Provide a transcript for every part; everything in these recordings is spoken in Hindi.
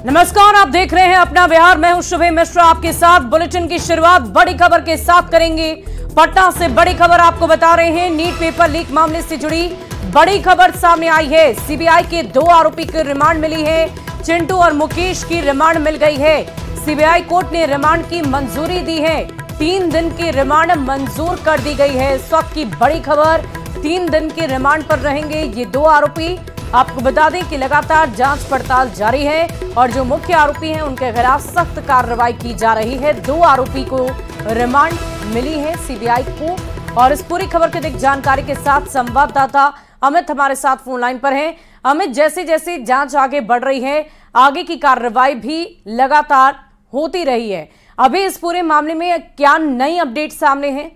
नमस्कार, आप देख रहे हैं अपना बिहार। मैं हूं शुभे मिश्रा आपके साथ। बुलेटिन की शुरुआत बड़ी खबर के साथ करेंगे। पटना से बड़ी खबर आपको बता रहे हैं। नीट पेपर लीक मामले से जुड़ी बड़ी खबर सामने आई है। सीबीआई के 2 आरोपी की रिमांड मिली है। चिंटू और मुकेश की रिमांड मिल गई है। सीबीआई कोर्ट ने रिमांड की मंजूरी दी है। 3 दिन की रिमांड मंजूर कर दी गई है। इस वक्त की बड़ी खबर, 3 दिन की रिमांड पर रहेंगे ये 2 आरोपी। आपको बता दें कि लगातार जांच पड़ताल जारी है और जो मुख्य आरोपी हैं उनके खिलाफ सख्त कार्रवाई की जा रही है। 2 आरोपी को रिमांड मिली है सीबीआई को। और इस पूरी खबर की अधिक जानकारी के साथ संवाददाता अमित हमारे साथ फोन लाइन पर हैं। अमित, जैसे जैसे जांच आगे बढ़ रही है, आगे की कार्रवाई भी लगातार होती रही है। अभी इस पूरे मामले में क्या नई अपडेट सामने है?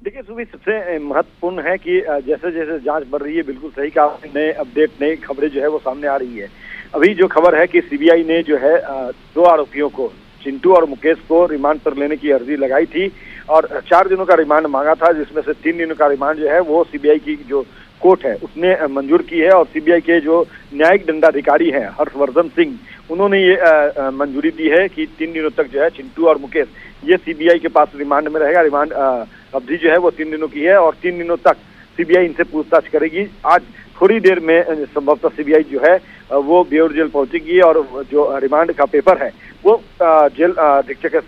देखिए सुबह, सबसे महत्वपूर्ण है कि जैसे जैसे जांच बढ़ रही है, बिल्कुल सही कहा, नए अपडेट, नई खबरें जो है वो सामने आ रही है। अभी जो खबर है कि सीबीआई ने जो है 2 आरोपियों को, चिंटू और मुकेश को रिमांड पर लेने की अर्जी लगाई थी और 4 दिनों का रिमांड मांगा था, जिसमें से 3 दिनों का रिमांड जो है वो सीबीआई की जो कोर्ट है उसने मंजूर की है। और सीबीआई के जो न्यायिक दंडाधिकारी हैं हर्षवर्धन सिंह, उन्होंने ये मंजूरी दी है कि 3 दिनों तक जो है चिंटू और मुकेश ये सीबीआई के पास रिमांड में रहेगा। रिमांड अवधि जो है वो 3 दिनों की है और 3 दिनों तक सीबीआई इनसे पूछताछ करेगी। आज थोड़ी देर में संभवतः सीबीआई जो है वो बेऊर जेल पहुंचेगी और जो रिमांड का पेपर है वो जेल अधीक्षक के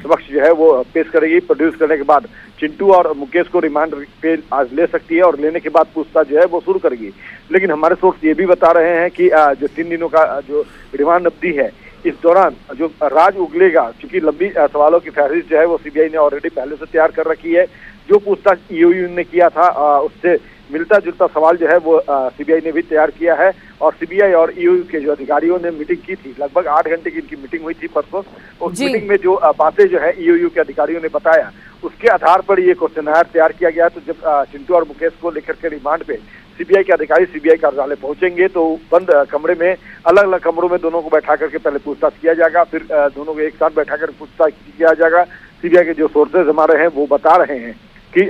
समक्ष जो है वो पेश करेगी। प्रोड्यूस करने के बाद चिंटू और मुकेश को रिमांड पे आज ले सकती है और लेने के बाद पूछताछ जो है वो शुरू करेगी। लेकिन हमारे सोर्स ये भी बता रहे हैं कि जो 3 दिनों का जो रिमांड अवधि है, इस दौरान जो राज उगलेगा, क्योंकि लंबी सवालों की फहरिस्त जो है वो सीबीआई ने ऑलरेडी पहले से तैयार कर रखी है। जो पूछताछ ईओयू ने किया था उससे मिलता जुलता सवाल जो है वो सीबीआई ने भी तैयार किया है। और सीबीआई और ईओयू के जो अधिकारियों ने मीटिंग की थी, लगभग 8 घंटे की इनकी मीटिंग हुई थी परसों। उस मीटिंग में जो बातें जो है ईओयू के अधिकारियों ने बताया, उसके आधार पर ये क्वेश्चनर तैयार किया गया। तो जब चिंटू और मुकेश को लेकर के रिमांड पे सीबीआई के अधिकारी सीबीआई कार्यालय पहुंचेंगे तो बंद कमरे में, अलग अलग कमरों में दोनों को बैठा करके पहले पूछताछ किया जाएगा, फिर दोनों को एक साथ बैठा कर पूछताछ किया जाएगा। सीबीआई के जो सोर्सेज हमारे हैं वो बता रहे हैं कि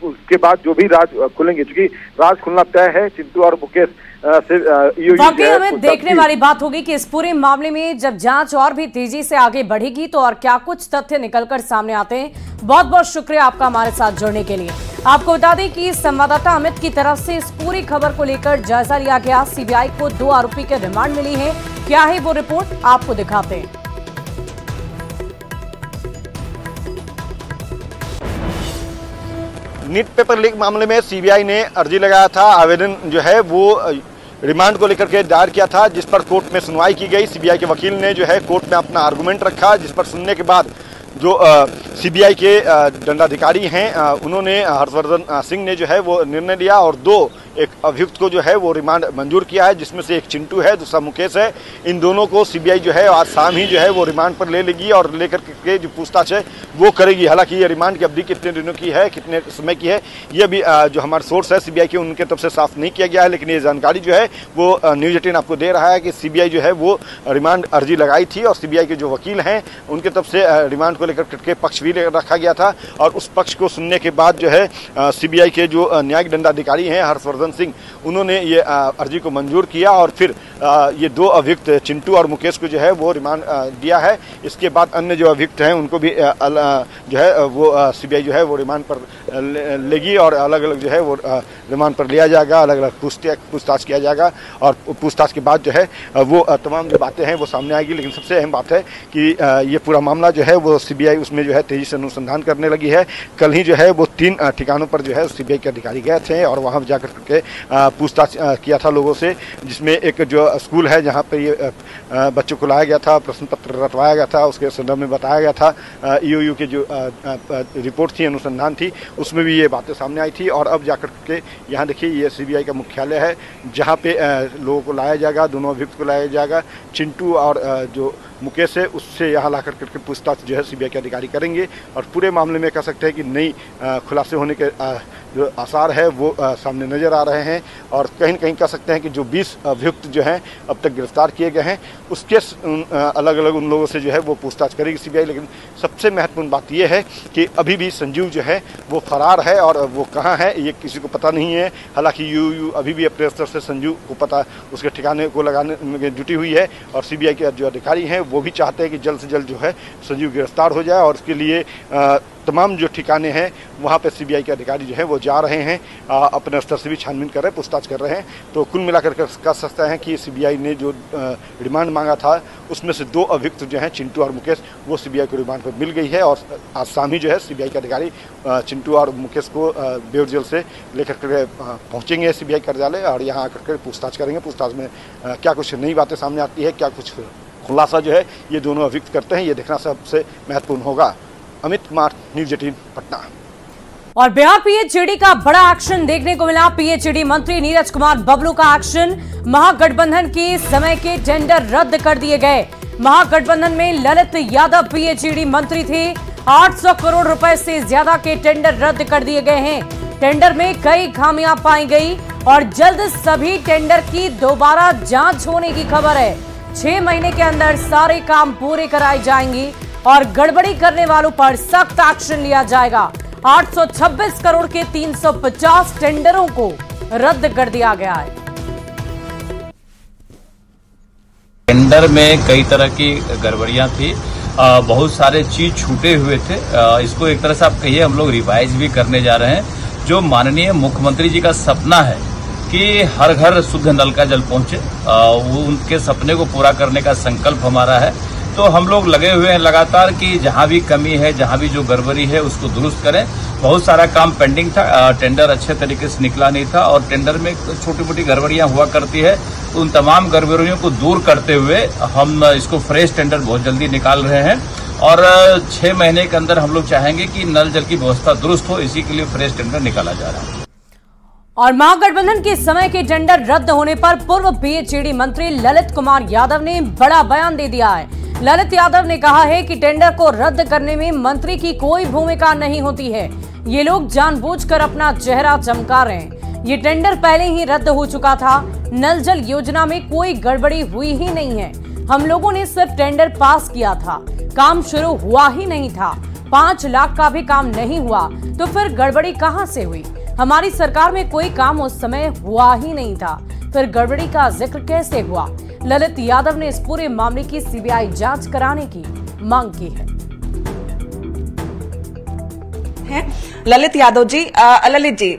उसके बाद जो भी राज खुलेंगे, क्योंकि राज खुलना तय है चिंटू और मुकेश से वाकई हमें देखने वाली बात होगी कि इस पूरे मामले में जब जांच और भी तेजी से आगे बढ़ेगी तो और क्या कुछ तथ्य निकलकर सामने आते हैं। बहुत बहुत शुक्रिया आपका हमारे साथ जुड़ने के लिए। आपको बता दें कि संवाददाता अमित की तरफ से इस पूरी खबर को लेकर जायजा लिया गया। सीबीआई को 2 आरोपी के रिमांड मिली है। क्या है वो रिपोर्ट, आपको दिखाते हैं। नीट पेपर लीक मामले में सीबीआई ने अर्जी लगाया था। आवेदन जो है वो रिमांड को लेकर के दायर किया था, जिस पर कोर्ट में सुनवाई की गई। सीबीआई के वकील ने जो है कोर्ट में अपना आर्गुमेंट रखा, जिस पर सुनने के बाद जो सीबीआई के दंडाधिकारी हैं उन्होंने, हर्षवर्धन सिंह ने जो है वो निर्णय लिया और 2 एक अभियुक्त को जो है वो रिमांड मंजूर किया है, जिसमें से एक चिंटू है, दूसरा मुकेश है। इन दोनों को सीबीआई जो है आज शाम ही जो है वो रिमांड पर ले लेगी और लेकर के जो पूछताछ है वो करेगी। हालांकि ये रिमांड की अवधि कितने दिनों की है, कितने समय की है, ये भी जो हमारे सोर्स है सीबीआई के, उनके तरफ से साफ नहीं किया गया है। लेकिन ये जानकारी जो है वो न्यूज़ 18 आपको दे रहा है कि सीबीआई जो है वो रिमांड अर्जी लगाई थी और सीबीआई के जो वकील हैं उनके तरफ से रिमांड को लेकर के पक्ष भी रखा गया था। और उस पक्ष को सुनने के बाद जो है सीबीआई के जो न्यायिक दंडाधिकारी हैं हर्षवर्धन सिंह, उन्होंने ये अर्जी को मंजूर किया और फिर ये 2 अभियुक्त चिंटू और मुकेश को जो है वो रिमांड दिया है। इसके बाद अन्य जो अभियुक्त हैं उनको भी जो है वो सीबीआई जो है वो रिमांड पर लेगी और अलग अलग जो है वो रिमांड पर लिया जाएगा, अलग अलग पूछताछ किया जाएगा और पूछताछ के बाद जो है वो तमाम जो बातें हैं वो सामने आएगी। लेकिन सबसे अहम बात है कि ये पूरा मामला जो है वो सीबीआई उसमें जो है तेजी से अनुसंधान करने लगी है। कल ही जो है वो 3 ठिकानों पर जो है सीबीआई के अधिकारी गए थे और वहाँ जाकर के पूछताछ किया था लोगों से, जिसमें एक जो स्कूल है जहाँ पर ये बच्चों को लाया गया था, प्रश्न पत्र रटवाया गया था, उसके संदर्भ में बताया गया था। ईओयू के जो रिपोर्ट थी, अनुसंधान थी, उसमें भी ये बातें सामने आई थी। और अब जाकर के यहाँ देखिए ये सीबीआई का मुख्यालय है जहाँ पे लोगों को लाया जाएगा, दोनों अभियुक्त को लाया जाएगा। चिंटू और जो मुकेश है उससे यहाँ ला करके पूछताछ जो है सीबीआई के अधिकारी करेंगे और पूरे मामले में कह सकते हैं कि नई खुलासे होने के जो आसार है वो सामने नजर आ रहे हैं। और कहीं न कहीं कह सकते हैं कि जो 20 अभियुक्त जो हैं अब तक गिरफ्तार किए गए हैं उसके अलग अलग उन लोगों से जो है वो पूछताछ करेगी सीबीआई। लेकिन सबसे महत्वपूर्ण बात यह है कि अभी भी संजीव जो है वो फरार है और वो कहाँ है ये किसी को पता नहीं है। हालांकि यू अभी भी अपने स्तर से संजीव को पता उसके ठिकाने को लगाने में जुटी हुई है और सीबीआई के जो अधिकारी हैं वो भी चाहते हैं कि जल्द से जल्द जो है संजीव गिरफ्तार हो जाए और उसके लिए तमाम जो ठिकाने हैं वहाँ पे सीबीआई के अधिकारी जो है वो जा रहे हैं, अपने स्तर से भी छानबीन कर रहे हैं, पूछताछ कर रहे हैं। तो कुल मिलाकर कह सकते हैं कि सीबीआई ने जो रिमांड मांगा था उसमें से 2 अभियुक्त जो हैं चिंटू और मुकेश वो सीबीआई को रिमांड पर मिल गई है। और आज शाम ही जो है सीबीआई के अधिकारी चिंटू और मुकेश को बेउर जेल से लेकर के पहुँचेंगे सीबीआई कार्यालय और यहाँ आकर के पूछताछ करेंगे। पूछताछ में क्या कुछ नई बातें सामने आती है, क्या कुछ खुलासा जो है ये दोनों अभियुक्त करते हैं, ये देखना सबसे महत्वपूर्ण होगा। अमित कुमार, न्यूज़ 18 पटना। और बिहार पीएचईडी का बड़ा एक्शन देखने को मिला। पीएचईडी मंत्री नीरज कुमार बबलू का एक्शन, महागठबंधन के समय के टेंडर रद्द कर दिए गए। महागठबंधन में ललित यादव पीएचईडी मंत्री थे। 800 करोड़ रुपए से ज्यादा के टेंडर रद्द कर दिए गए हैं। टेंडर में कई खामियां पाई गई और जल्द सभी टेंडर की दोबारा जांच होने की खबर है। 6 महीने के अंदर सारे काम पूरे कराए जाएंगे और गड़बड़ी करने वालों पर सख्त एक्शन लिया जाएगा। 826 करोड़ के 350 टेंडरों को रद्द कर दिया गया है। टेंडर में कई तरह की गड़बड़ियां थी, बहुत सारे चीज छूटे हुए थे। इसको एक तरह से आप कहिए हम लोग रिवाइज भी करने जा रहे हैं। जो माननीय मुख्यमंत्री जी का सपना है कि हर घर शुद्ध नल का जल पहुंचे, उनके सपने को पूरा करने का संकल्प हमारा है। तो हम लोग लगे हुए हैं लगातार कि जहां भी कमी है, जहां भी जो गड़बड़ी है उसको दुरुस्त करें। बहुत सारा काम पेंडिंग था, टेंडर अच्छे तरीके से निकला नहीं था और टेंडर में छोटी मोटी गड़बड़ियां हुआ करती है। उन तमाम गड़बड़ियों को दूर करते हुए हम इसको फ्रेश टेंडर बहुत जल्दी निकाल रहे हैं और 6 महीने के अंदर हम लोग चाहेंगे कि नल जल की व्यवस्था दुरुस्त हो, इसी के लिए फ्रेश टेंडर निकाला जा रहा है। और महागठबंधन के समय के टेंडर रद्द होने पर पूर्व पीएचईडी मंत्री ललित कुमार यादव ने बड़ा बयान दे दिया है। ललित यादव ने कहा है कि टेंडर को रद्द करने में मंत्री की कोई भूमिका नहीं होती है। ये लोग जानबूझकर अपना चेहरा चमका रहे हैं। ये टेंडर पहले ही रद्द हो चुका था। नल जल योजना में कोई गड़बड़ी हुई ही नहीं है। हम लोगों ने सिर्फ टेंडर पास किया था, काम शुरू हुआ ही नहीं था। 5 लाख का भी काम नहीं हुआ तो फिर गड़बड़ी कहां से हुई? हमारी सरकार में कोई काम उस समय हुआ ही नहीं था, फिर गड़बड़ी का जिक्र कैसे हुआ? ललित यादव ने इस पूरे मामले की सीबीआई जांच कराने की मांग की है। ललित यादव जी, ललित जी,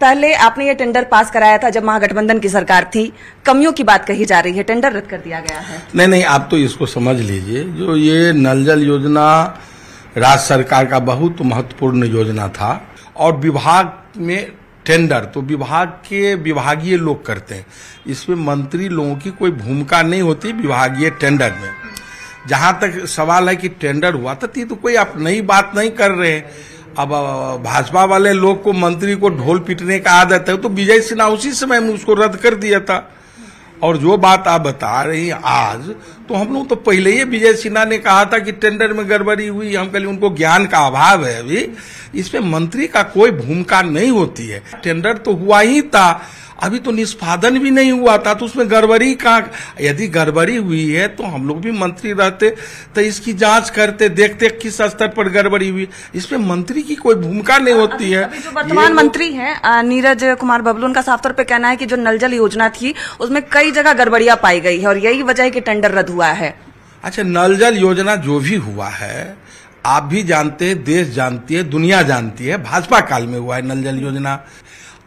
पहले आपने ये टेंडर पास कराया था जब महागठबंधन की सरकार थी, कमियों की बात कही जा रही है, टेंडर रद्द कर दिया गया है। नहीं, आप तो इसको समझ लीजिए, जो ये नल जल योजना राज्य सरकार का बहुत महत्वपूर्ण योजना था और विभाग में टेंडर तो विभाग के विभागीय लोग करते हैं, इसमें मंत्री लोगों की कोई भूमिका नहीं होती विभागीय टेंडर में। जहां तक सवाल है कि टेंडर हुआ था तो कोई आप नई बात नहीं कर रहे हैं। अब भाजपा वाले लोग को मंत्री को ढोल पीटने का आदत है, तो विजय सिन्हा उसी समय में उसको रद्द कर दिया था। और जो बात आप बता रही हैं आज, तो हम लोग तो पहले ही विजय सिन्हा ने कहा था कि टेंडर में गड़बड़ी हुई। हम कल उनको ज्ञान का अभाव है, अभी इसमें मंत्री का कोई भूमिका नहीं होती है। टेंडर तो हुआ ही था, अभी तो निष्पादन भी नहीं हुआ था, तो उसमें गड़बड़ी का, यदि गड़बड़ी हुई है तो हम लोग भी मंत्री रहते तो इसकी जांच करते, देखते किस स्तर पर गड़बड़ी हुई। इसमें मंत्री की कोई भूमिका नहीं होती है। अभी जो वर्तमान मंत्री हैं नीरज कुमार बबलू, उनका साफ तौर पे कहना है कि जो नल जल योजना थी उसमें कई जगह गड़बड़ियां पाई गई है और यही वजह है कि टेंडर रद्द हुआ है। अच्छा, नल जल योजना जो भी हुआ है, आप भी जानते हैं, देश जानती है, दुनिया जानती है, भाजपा काल में हुआ है नल जल योजना।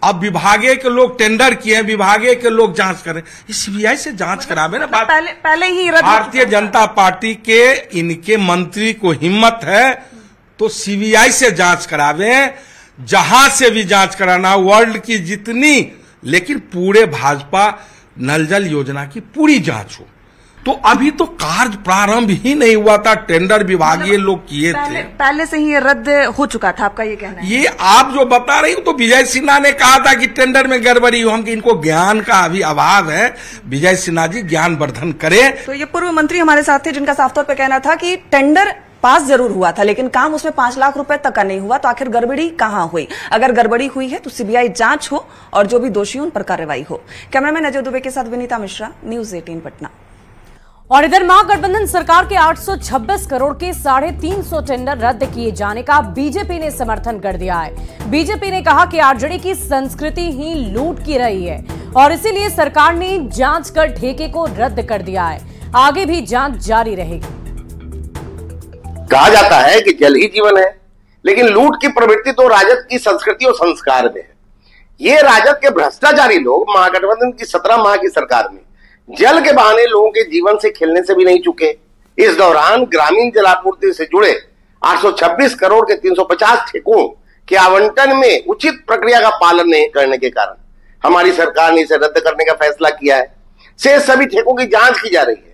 अब विभागे के लोग टेंडर किए, विभागे के लोग जांच करें, सीबीआई से जांच करावे ना। पहले ही भारतीय जनता पार्टी के इनके मंत्री को हिम्मत है तो सीबीआई से जांच करावे, जहां से भी जांच कराना, वर्ल्ड की जितनी, लेकिन पूरे भाजपा नल जल योजना की पूरी जांच हो। तो अभी तो कार्य प्रारंभ ही नहीं हुआ था, टेंडर विभागीय लोग किए थे, पहले से ही ये रद्द हो चुका था, आपका ये कहना है? ये आप जो बता रही हो, तो विजय सिन्हा ने कहा था कि टेंडर में गड़बड़ी हो, हम कि इनको ज्ञान का अभी अभाव है, विजय सिन्हा जी ज्ञान वर्धन करें। तो ये पूर्व मंत्री हमारे साथ थे जिनका साफ तौर पर कहना था कि टेंडर पास जरूर हुआ था लेकिन काम उसमें 5 लाख रुपए तक का नहीं हुआ, तो आखिर गड़बड़ी कहां हुई? अगर गड़बड़ी हुई है तो सीबीआई जांच हो और जो भी दोषी उन पर कार्रवाई हो। कैमरामैन अजय दुबे के साथ विनीता मिश्रा, न्यूज़ 18 पटना। और इधर महागठबंधन सरकार के 826 करोड़ के 350 टेंडर रद्द किए जाने का बीजेपी ने समर्थन कर दिया है। बीजेपी ने कहा कि आरजेडी की संस्कृति ही लूट की रही है और इसीलिए सरकार ने जांच कर ठेके को रद्द कर दिया है। आगे भी जांच जारी रहेगी। कहा जाता है कि जल ही जीवन है, लेकिन लूट की प्रवृत्ति तो राजद की संस्कृति और संस्कार में है। ये राजद के भ्रष्टाचारी लोग महागठबंधन की 17 माह की सरकार में जल के बहाने लोगों के जीवन से खेलने से भी नहीं चुके। इस दौरान ग्रामीण जलापूर्ति से जुड़े 826 करोड़ के 350 ठेकों के आवंटन में उचित प्रक्रिया का पालन नहीं करने के कारण हमारी सरकार ने इसे रद्द करने का फैसला किया है। शेष सभी ठेकों की जांच की जा रही है।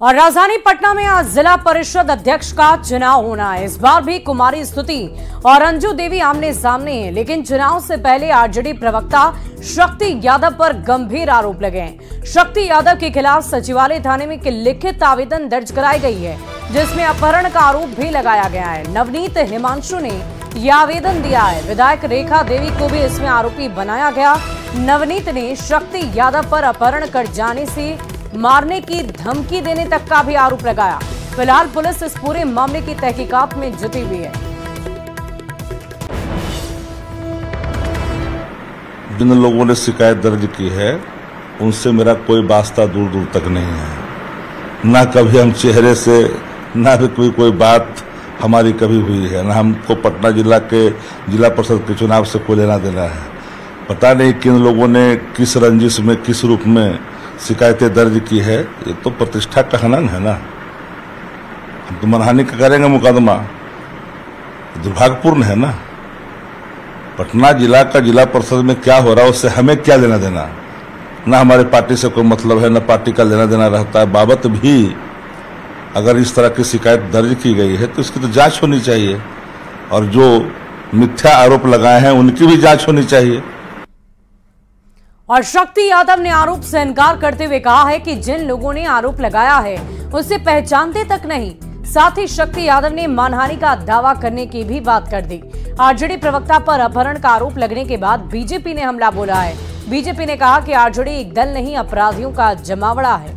और राजधानी पटना में आज जिला परिषद अध्यक्ष का चुनाव होना है। इस बार भी कुमारी स्तुति और अंजू देवी आमने सामने हैं, लेकिन चुनाव से पहले आरजेडी प्रवक्ता शक्ति यादव पर गंभीर आरोप लगे हैं। शक्ति यादव के खिलाफ सचिवालय थाने में लिखित आवेदन दर्ज कराई गई है, जिसमें अपहरण का आरोप भी लगाया गया है। नवनीत हिमांशु ने यह आवेदन दिया है। विधायक रेखा देवी को भी इसमें आरोपी बनाया गया। नवनीत ने शक्ति यादव पर अपहरण कर जाने से मारने की धमकी देने तक का भी आरोप लगाया। फिलहाल पुलिस इस पूरे मामले की तहकीकात में जुटी हुई है। जिन लोगों ने शिकायत दर्ज की है उनसे मेरा कोई वास्ता दूर दूर तक नहीं है। ना कभी हम चेहरे से, ना भी कोई बात हमारी कभी हुई है, ना हमको पटना जिला के जिला परिषद के चुनाव से कोई लेना देना है। पता नहीं किन लोगों ने किस रंजिश में, किस रूप में शिकायतें दर्ज की है। ये तो प्रतिष्ठा का हनन है ना। हम तो मनहानि का करेंगे मुकदमा, दुर्भाग्यपूर्ण है ना। पटना जिला का जिला परिषद में क्या हो रहा है उससे हमें क्या लेना देना। ना हमारे पार्टी से कोई मतलब है, ना पार्टी का लेना देना रहता है। बाबत भी अगर इस तरह की शिकायत दर्ज की गई है तो इसकी तो जांच होनी चाहिए, और जो मिथ्या आरोप लगाए हैं उनकी भी जांच होनी चाहिए। और शक्ति यादव ने आरोप से इनकार करते हुए कहा है कि जिन लोगों ने आरोप लगाया है उसे पहचानते तक नहीं। साथ ही शक्ति यादव ने मानहानि का दावा करने की भी बात कर दी। आरजेडी प्रवक्ता पर अपहरण का आरोप लगने के बाद बीजेपी ने हमला बोला है। बीजेपी ने कहा कि आरजेडी एक दल नहीं, अपराधियों का जमावड़ा है।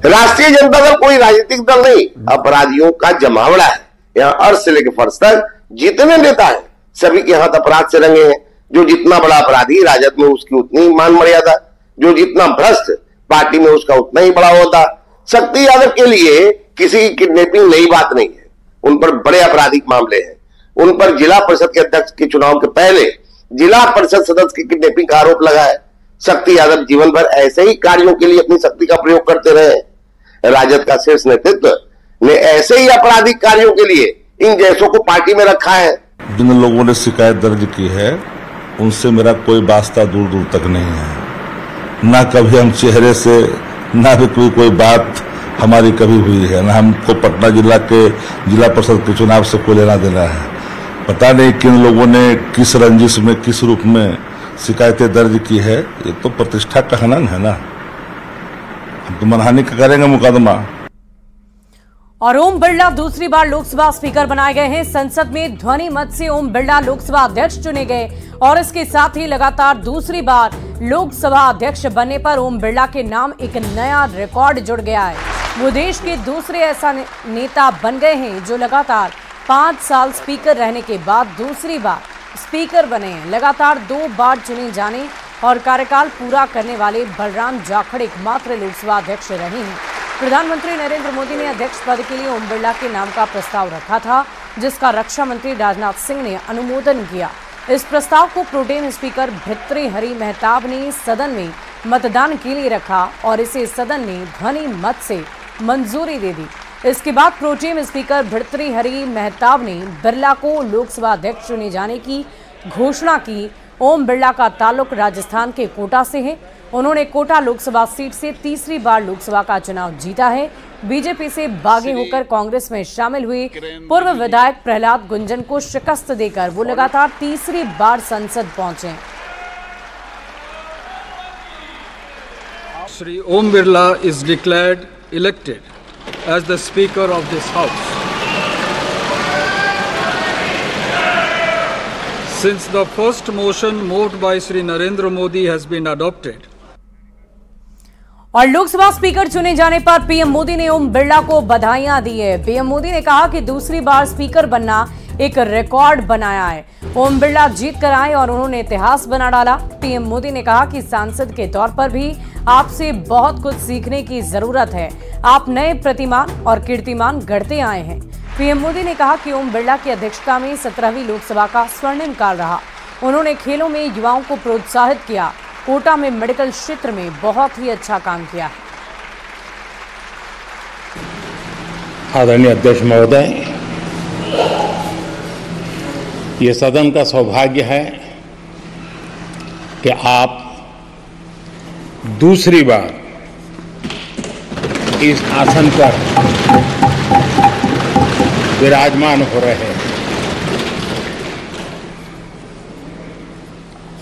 राष्ट्रीय जनता दल कोई राजनीतिक दल नहीं, अपराधियों का जमावड़ा है। यहाँ अर्श से लेकर फर्श तक जितने नेता हैं सभी के हाथ अपराध से रंगे हैं। जो जितना बड़ा अपराधी राजद में उसकी उतनी मान मर्यादा, जो जितना भ्रष्ट पार्टी में उसका उतना ही बड़ा होता। शक्ति यादव के लिए किसी की किडनैपिंग नई बात नहीं है। उन पर बड़े आपराधिक मामले हैं। उन पर जिला परिषद के अध्यक्ष के चुनाव के पहले जिला परिषद सदस्य की किडनैपिंग का आरोप लगा है। शक्ति यादव जीवन भर ऐसे ही कार्यों के लिए अपनी शक्ति का प्रयोग करते रहे। राजद का शीर्ष नेतृत्व ने ऐसे ही आपराधिक कार्यों के लिए इन जैसों को पार्टी में रखा है। जिन लोगों ने शिकायत दर्ज की है उनसे मेरा कोई वास्ता दूर दूर तक नहीं है। ना कभी हम चेहरे से, ना भी कोई बात हमारी कभी हुई है, ना हमको पटना जिला के जिला परिषद के चुनाव से कोई लेना देना है। पता नहीं किन लोगों ने किस रंजिश में, किस रूप में शिकायतें दर्ज की है। ये तो प्रतिष्ठा का हनन है ना। हम तो मनहानि का करेंगे मुकदमा। और ओम बिरला दूसरी बार लोकसभा स्पीकर बनाए गए हैं। संसद में ध्वनि मत से ओम बिरला लोकसभा अध्यक्ष चुने गए और इसके साथ ही लगातार दूसरी बार लोकसभा अध्यक्ष बनने पर ओम बिरला के नाम एक नया रिकॉर्ड जुड़ गया है। वो देश के दूसरे ऐसा नेता बन गए हैं जो लगातार 5 साल स्पीकर रहने के बाद दूसरी बार स्पीकर बने हैं। लगातार 2 बार चुने जाने और कार्यकाल पूरा करने वाले बलराम जाखड़ एकमात्र लोकसभा अध्यक्ष रहे हैं। प्रधानमंत्री नरेंद्र मोदी ने अध्यक्ष पद के लिए ओम बिरला के नाम का प्रस्ताव रखा था, जिसका रक्षा मंत्री राजनाथ सिंह ने अनुमोदन किया। इस प्रस्ताव को प्रोटेम स्पीकर भर्तृहरि महताब ने सदन में मतदान के लिए रखा और इसे सदन ने ध्वनि मत से मंजूरी दे दी। इसके बाद प्रोटेम स्पीकर भर्तृहरि महताब ने बिरला को लोकसभा अध्यक्ष चुने जाने की घोषणा की ओम बिरला का ताल्लुक राजस्थान के कोटा से है। उन्होंने कोटा लोकसभा सीट से तीसरी बार लोकसभा का चुनाव जीता है। बीजेपी से बागी होकर कांग्रेस में शामिल हुए पूर्व विधायक प्रहलाद गुंजन को शिकस्त देकर वो लगातार तीसरी बार संसद पहुंचे। Shri Om Birla is declared elected as the Speaker of this House. Since the first motion moved by Shri Narendra Modi has been adopted, और लोकसभा स्पीकर चुने जाने पर पीएम मोदी ने ओम बिरला को बधाइयां दी है। पीएम मोदी ने कहा कि दूसरी बार स्पीकर बनना एक रिकॉर्ड बनाया है। ओम बिरला जीत कर आए और उन्होंने इतिहास बना डाला। पीएम मोदी ने कहा कि सांसद के तौर पर भी आपसे बहुत कुछ सीखने की जरूरत है। आप नए प्रतिमान और कीर्तिमान गढ़ते आए हैं। पीएम मोदी ने कहा कि ओम बिरला की अध्यक्षता में 17वीं लोकसभा का स्वर्णिम काल रहा। उन्होंने खेलों में युवाओं को प्रोत्साहित किया। कोटा में मेडिकल क्षेत्र में बहुत ही अच्छा काम किया है। आदरणीय अध्यक्ष महोदय, ये सदन का सौभाग्य है कि आप दूसरी बार इस आसन पर विराजमान हो रहे हैं।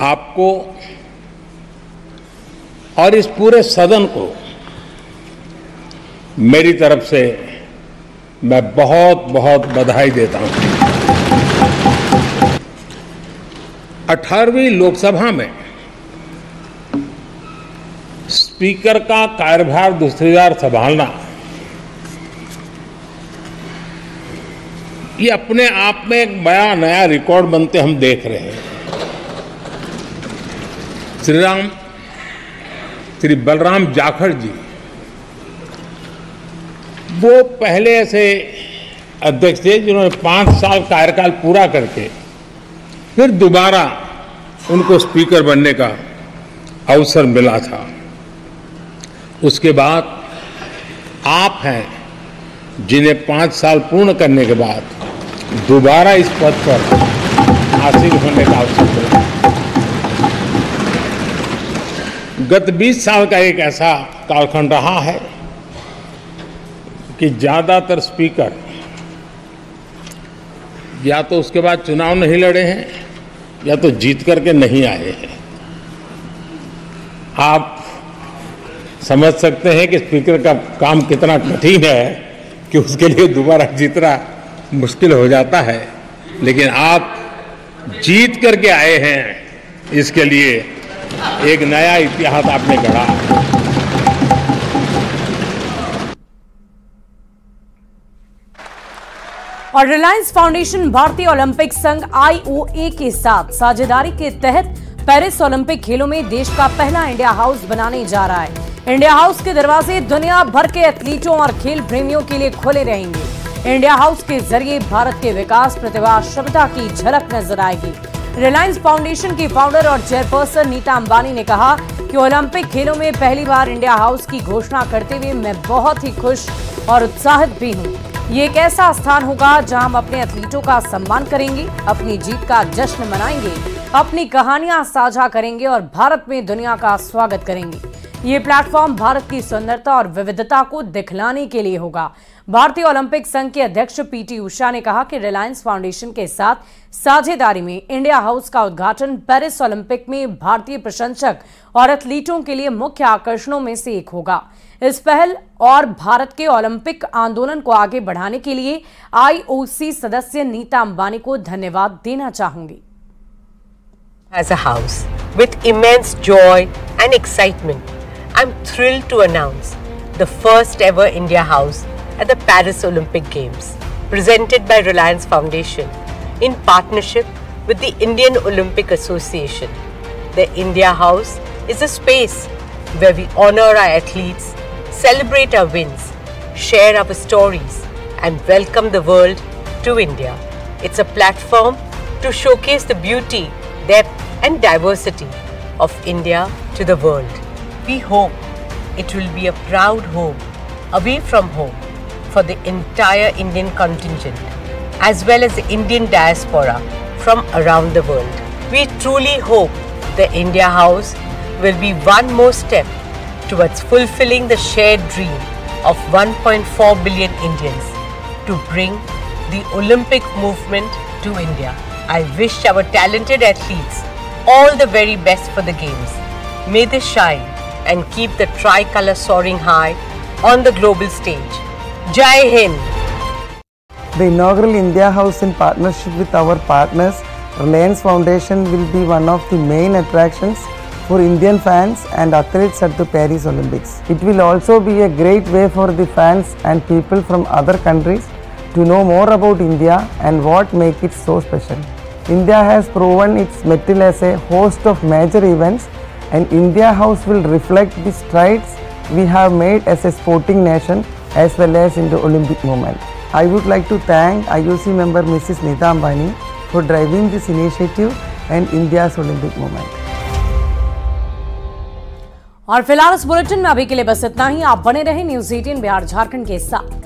आपको और इस पूरे सदन को मेरी तरफ से मैं बहुत बहुत बधाई देता हूं। 18वीं लोकसभा में स्पीकर का कार्यभार दूसरी बार संभालना, ये अपने आप में एक बड़ा नया रिकॉर्ड बनते हम देख रहे हैं। श्री बलराम जाखड़ जी वो पहले ऐसे अध्यक्ष थे जिन्होंने 5 साल कार्यकाल पूरा करके फिर दोबारा उनको स्पीकर बनने का अवसर मिला था। उसके बाद आप हैं जिन्हें 5 साल पूर्ण करने के बाद दोबारा इस पद पर आसीन होने का अवसर मिला। गत 20 साल का एक ऐसा कालखंड रहा है कि ज्यादातर स्पीकर या तो उसके बाद चुनाव नहीं लड़े हैं या तो जीत करके नहीं आए हैं। आप समझ सकते हैं कि स्पीकर का काम कितना कठिन है कि उसके लिए दोबारा जीतना मुश्किल हो जाता है, लेकिन आप जीत करके आए हैं, इसके लिए एक नया इतिहास आपने गढ़ा। और रिलायंस फाउंडेशन भारतीय ओलंपिक संघ IOA के साथ साझेदारी के तहत पेरिस ओलंपिक खेलों में देश का पहला इंडिया हाउस बनाने जा रहा है। इंडिया हाउस के दरवाजे दुनिया भर के एथलीटों और खेल प्रेमियों के लिए खुले रहेंगे। इंडिया हाउस के जरिए भारत के विकास, प्रतिभा, क्षमता की झलक नजर आएगी। रिलायंस फाउंडेशन की फाउंडर और चेयरपर्सन नीता अंबानी ने कहा कि ओलंपिक खेलों में पहली बार इंडिया हाउस की घोषणा करते हुए मैं बहुत ही खुश और उत्साहित भी हूँ। ये एक ऐसा स्थान होगा जहां हम अपने एथलीटों का सम्मान करेंगे, अपनी जीत का जश्न मनाएंगे, अपनी कहानियां साझा करेंगे और भारत में दुनिया का स्वागत करेंगे। ये प्लेटफॉर्म भारत की सुंदरता और विविधता को दिखलाने के लिए होगा। भारतीय ओलंपिक संघ के अध्यक्ष PT उषा ने कहा कि रिलायंस फाउंडेशन के साथ साझेदारी में इंडिया हाउस का उद्घाटन पेरिस ओलंपिक में भारतीय प्रशंसक और एथलीटों के लिए मुख्य आकर्षणों में से एक होगा। इस पहल और भारत के ओलंपिक आंदोलन को आगे बढ़ाने के लिए IOC सदस्य नीता अंबानी को धन्यवाद देना चाहूंगी। As a house, with immense joy and excitement, I'm thrilled to announce the first ever India House at the Paris Olympic Games, presented by Reliance Foundation in partnership with the Indian Olympic Association. The India House is a space where we honor our athletes, celebrate our wins, share our stories, and welcome the world to India. It's a platform to showcase the beauty, depth, and diversity of India to the world. We hope it will be a proud home, away from home, for the entire Indian contingent, as well as the Indian diaspora from around the world. We truly hope the India House will be one more step towards fulfilling the shared dream of 1.4 billion Indians to bring the Olympic movement to India. I wish our talented athletes all the very best for the Games. May they shine and keep the tricolour soaring high on the global stage. Jai Hind! The inaugural India House in partnership with our partners, Reliance Foundation, will be one of the main attractions for Indian fans and athletes at the Paris Olympics. It will also be a great way for the fans and people from other countries to know more about India and what makes it so special. India has proven its mettle as a host of major events, and India House will reflect the strides we have made as a sporting nation as well as in the Olympic movement. I would like to thank IOC member Mrs. Nita Ambani for driving this initiative and India's Olympic movement. और फिलहाल इस बुलेटिन में अभी के लिए बस इतना ही। आप बने रहें न्यूज़ 18 बिहार झारखंड के साथ।